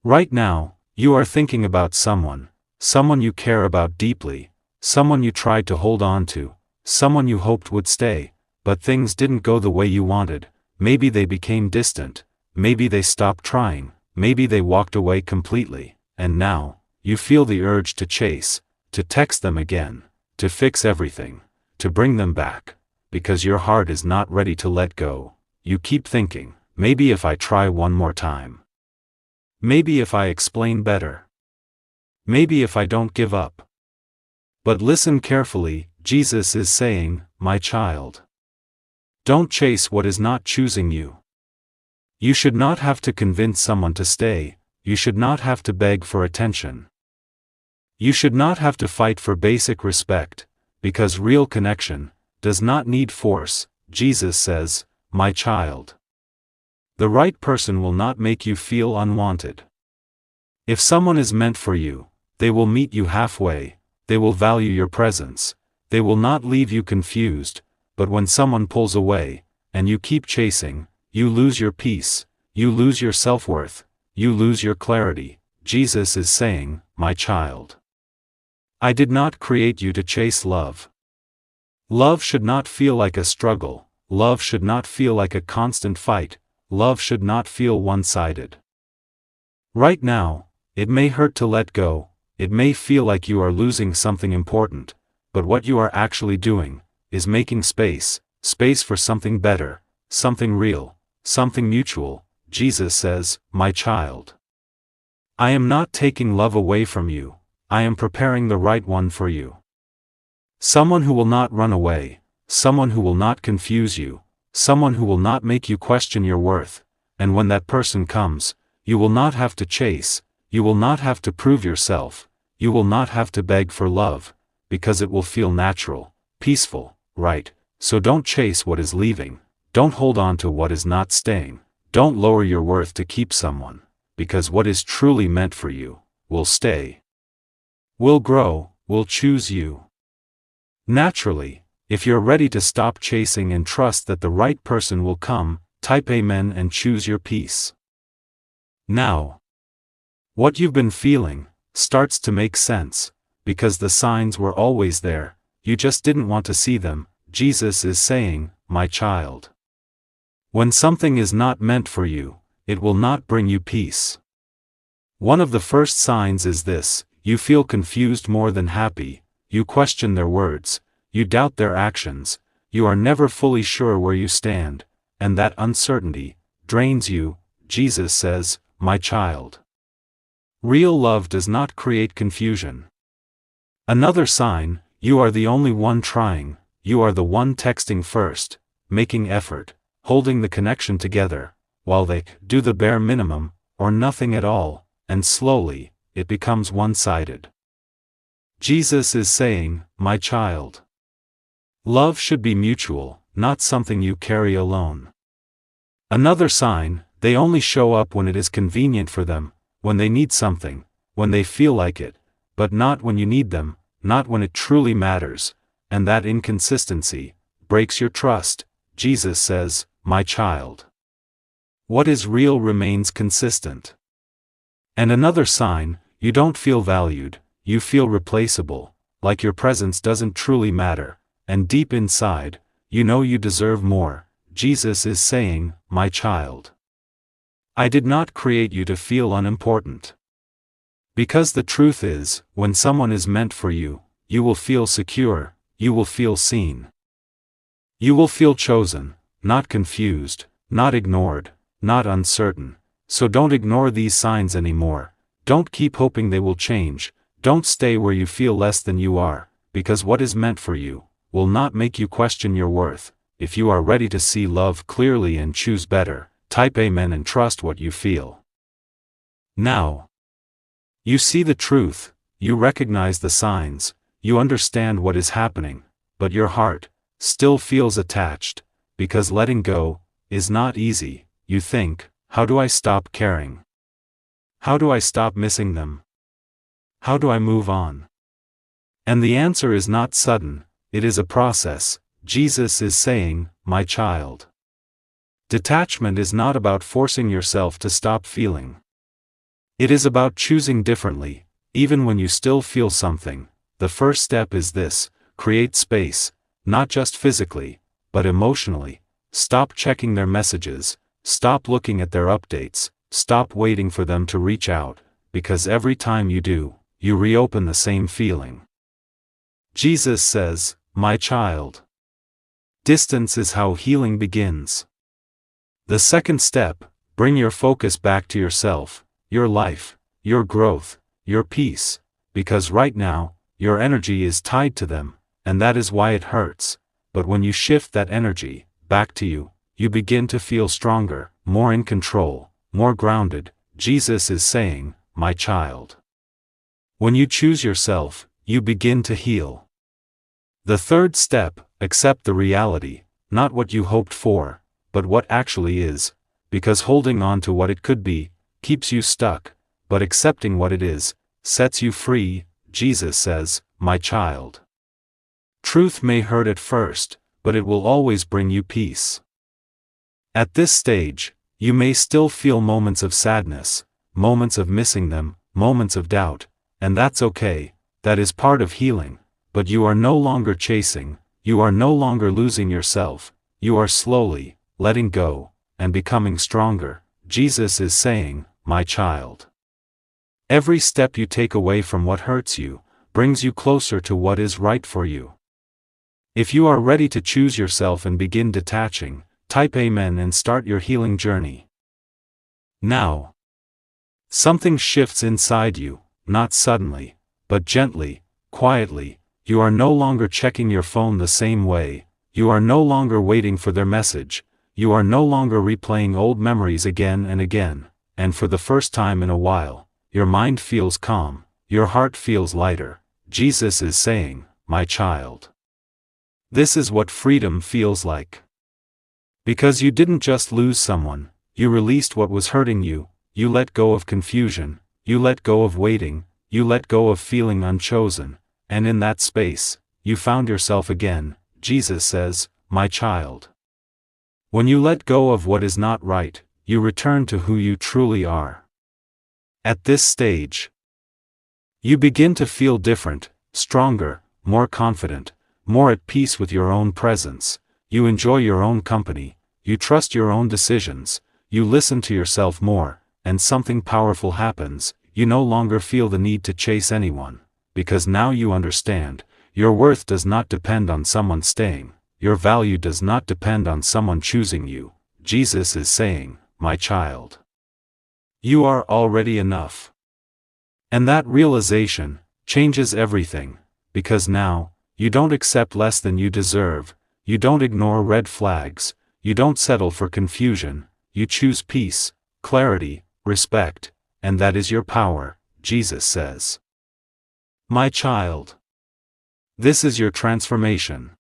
Right now, you are thinking about someone you care about deeply, someone you tried to hold on to, someone you hoped would stay, but things didn't go the way you wanted. Maybe they became distant, maybe they stopped trying, maybe they walked away completely, and now, you feel the urge to chase, to text them again, to fix everything, to bring them back, because your heart is not ready to let go. You keep thinking, maybe if I try one more time. Maybe if I explain better. Maybe if I don't give up. But listen carefully, Jesus is saying, my child. Don't chase what is not choosing you. You should not have to convince someone to stay, you should not have to beg for attention. You should not have to fight for basic respect, because real connection does not need force. Jesus says, my child. The right person will not make you feel unwanted. If someone is meant for you, they will meet you halfway, they will value your presence, they will not leave you confused. But when someone pulls away, and you keep chasing, you lose your peace, you lose your self-worth, you lose your clarity. Jesus is saying, my child. I did not create you to chase love. Love should not feel like a struggle, love should not feel like a constant fight, love should not feel one-sided. Right now, it may hurt to let go, it may feel like you are losing something important, but what you are actually doing is making space for something better, something real, something mutual. Jesus says, my child. I am not taking love away from you, I am preparing the right one for you. Someone who will not run away, someone who will not confuse you, someone who will not make you question your worth, and when that person comes, you will not have to chase, you will not have to prove yourself, you will not have to beg for love, because it will feel natural, peaceful, right? So don't chase what is leaving, don't hold on to what is not staying, don't lower your worth to keep someone, because what is truly meant for you will stay, will grow, will choose you. Naturally, if you're ready to stop chasing and trust that the right person will come, type Amen and choose your peace. Now, what you've been feeling starts to make sense, because the signs were always there, you just didn't want to see them. Jesus is saying, my child. When something is not meant for you, it will not bring you peace. One of the first signs is this: you feel confused more than happy, you question their words, you doubt their actions, you are never fully sure where you stand, and that uncertainty drains you. Jesus says, my child. Real love does not create confusion. Another sign: you are the only one trying, you are the one texting first, making effort, holding the connection together, while they do the bare minimum, or nothing at all, and slowly, it becomes one-sided. Jesus is saying, my child. Love should be mutual, not something you carry alone. Another sign: they only show up when it is convenient for them, when they need something, when they feel like it, but not when you need them, not when it truly matters, and that inconsistency breaks your trust. Jesus says, my child. What is real remains consistent. And another sign: you don't feel valued, you feel replaceable, like your presence doesn't truly matter, and deep inside, you know you deserve more. Jesus is saying, my child. I did not create you to feel unimportant. Because the truth is, when someone is meant for you, you will feel secure, you will feel seen. You will feel chosen, not confused, not ignored, not uncertain. So don't ignore these signs anymore, don't keep hoping they will change, don't stay where you feel less than you are, because what is meant for you will not make you question your worth. If you are ready to see love clearly and choose better, type Amen and trust what you feel. Now, you see the truth, you recognize the signs, you understand what is happening, but your heart still feels attached, because letting go is not easy. You think, how do I stop caring? How do I stop missing them? How do I move on? And the answer is not sudden, it is a process. Jesus is saying, my child. Detachment is not about forcing yourself to stop feeling. It is about choosing differently, even when you still feel something. The first step is this: create space, not just physically, but emotionally. Stop checking their messages, stop looking at their updates, stop waiting for them to reach out, because every time you do, you reopen the same feeling. Jesus says, "My child." Distance is how healing begins. The second step: bring your focus back to yourself, your life, your growth, your peace, because right now, your energy is tied to them, and that is why it hurts. But when you shift that energy back to you, you begin to feel stronger, more in control, more grounded. Jesus is saying, "My child." When you choose yourself, you begin to heal. The third step: accept the reality, not what you hoped for, but what actually is, because holding on to what it could be keeps you stuck, but accepting what it is sets you free. Jesus says, "My child." Truth may hurt at first, but it will always bring you peace. At this stage, you may still feel moments of sadness, moments of missing them, moments of doubt, and that's okay. That is part of healing. But you are no longer chasing, you are no longer losing yourself, you are slowly letting go and becoming stronger. Jesus is saying, "My child." Every step you take away from what hurts you brings you closer to what is right for you. If you are ready to choose yourself and begin detaching, type Amen and start your healing journey. Now, something shifts inside you, not suddenly, but gently, quietly. You are no longer checking your phone the same way, you are no longer waiting for their message, you are no longer replaying old memories again and again, and for the first time in a while, your mind feels calm, your heart feels lighter. Jesus is saying, "My child." This is what freedom feels like. Because you didn't just lose someone, you released what was hurting you, you let go of confusion, you let go of waiting, you let go of feeling unchosen. And in that space, you found yourself again. Jesus says, "My child." When you let go of what is not right, you return to who you truly are. At this stage, you begin to feel different, stronger, more confident, more at peace with your own presence. You enjoy your own company, you trust your own decisions, you listen to yourself more, and something powerful happens. You no longer feel the need to chase anyone. Because now you understand, your worth does not depend on someone staying, your value does not depend on someone choosing you. Jesus is saying, "My child." You are already enough. And that realization changes everything, because now, you don't accept less than you deserve, you don't ignore red flags, you don't settle for confusion, you choose peace, clarity, respect, and that is your power. Jesus says, "My child." This is your transformation.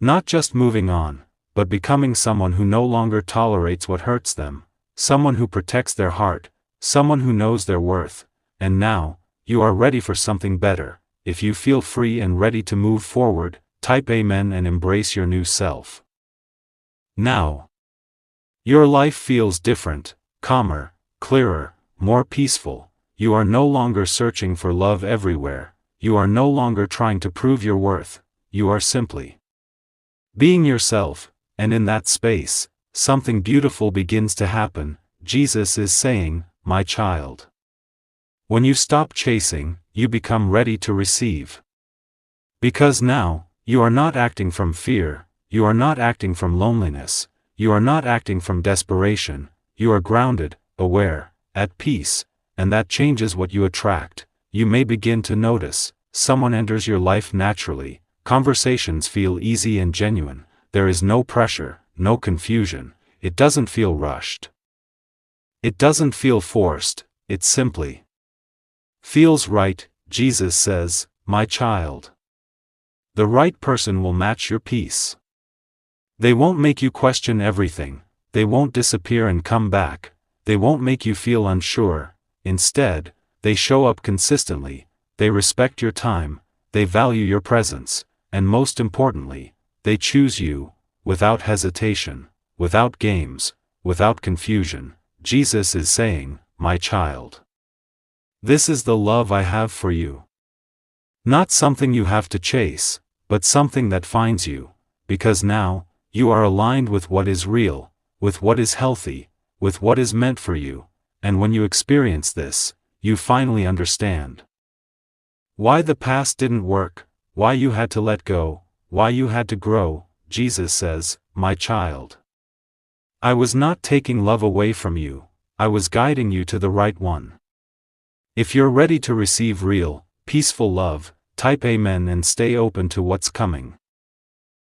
Not just moving on, but becoming someone who no longer tolerates what hurts them, someone who protects their heart, someone who knows their worth, and now, you are ready for something better. If you feel free and ready to move forward, type Amen and embrace your new self. Now, your life feels different, calmer, clearer, more peaceful. You are no longer searching for love everywhere, you are no longer trying to prove your worth, you are simply being yourself, and in that space, something beautiful begins to happen. Jesus is saying, "My child." When you stop chasing, you become ready to receive. Because now, you are not acting from fear, you are not acting from loneliness, you are not acting from desperation, you are grounded, aware, at peace. And that changes what you attract. You may begin to notice, someone enters your life naturally, conversations feel easy and genuine, there is no pressure, no confusion, it doesn't feel rushed. It doesn't feel forced, it simply feels right. Jesus says, "My child." The right person will match your peace. They won't make you question everything, they won't disappear and come back, they won't make you feel unsure. Instead, they show up consistently, they respect your time, they value your presence, and most importantly, they choose you, without hesitation, without games, without confusion. Jesus is saying, "My child." This is the love I have for you. Not something you have to chase, but something that finds you, because now, you are aligned with what is real, with what is healthy, with what is meant for you, and when you experience this, you finally understand why the past didn't work, why you had to let go, why you had to grow. Jesus says, "My child, I was not taking love away from you, I was guiding you to the right one." If you're ready to receive real, peaceful love, type Amen and stay open to what's coming.